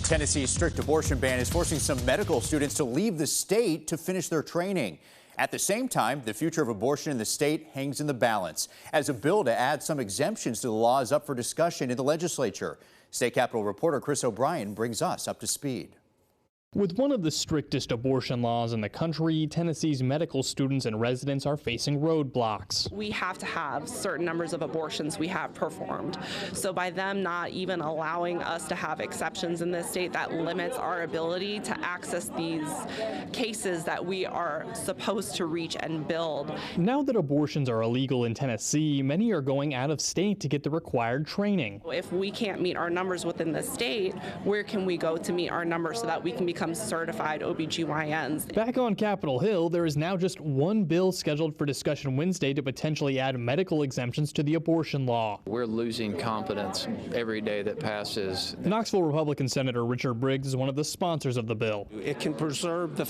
Tennessee's strict abortion ban is forcing some medical students to leave the state to finish their training. At the same time, the future of abortion in the state hangs in the balance as a bill to add some exemptions to the law is up for discussion in the legislature. State Capitol reporter Chris O'Brien brings us up to speed. With one of the strictest abortion laws in the country, Tennessee's medical students and residents are facing roadblocks. We have to have certain numbers of abortions we have performed. So by them not even allowing us to have exceptions in this state, that limits our ability to access these cases that we are supposed to reach and build. Now that abortions are illegal in Tennessee, many are going out of state to get the required training. If we can't meet our numbers within the state, where can we go to meet our numbers so that we can become certified OBGYNs? Back on Capitol Hill, there is now just one bill scheduled for discussion Wednesday to potentially add medical exemptions to the abortion law. We're losing confidence every day that passes. Knoxville Republican Senator Richard Briggs is one of the sponsors of the bill. It can preserve the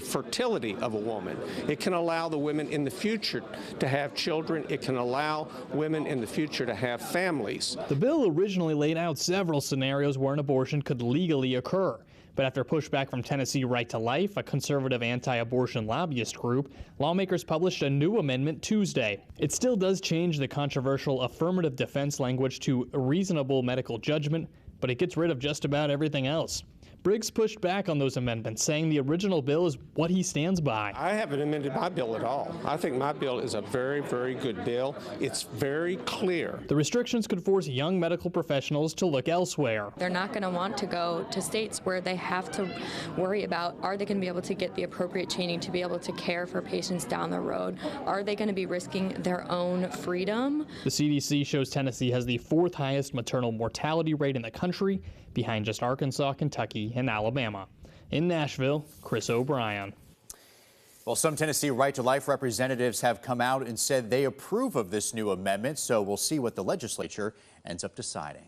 fertility of a woman. It can allow the women in the future to have children. It can allow women in the future to have families. The bill originally laid out several scenarios where an abortion could legally occur. But after pushback from Tennessee Right to Life, a conservative anti-abortion lobbyist group, lawmakers published a new amendment Tuesday. It still does change the controversial affirmative defense language to reasonable medical judgment, but it gets rid of just about everything else. Briggs pushed back on those amendments, saying the original bill is what he stands by. I haven't amended my bill at all. I think my bill is a very, very good bill. It's very clear. The restrictions could force young medical professionals to look elsewhere. They're not going to want to go to states where they have to worry about, are they going to be able to get the appropriate training to be able to care for patients down the road? Are they going to be risking their own freedom? The CDC shows Tennessee has the fourth highest maternal mortality rate in the country, behind just Arkansas, Kentucky, and Alabama. In Nashville, Chris O'Brien. Well, some Tennessee Right to Life representatives have come out and said they approve of this new amendment, so we'll see what the legislature ends up deciding.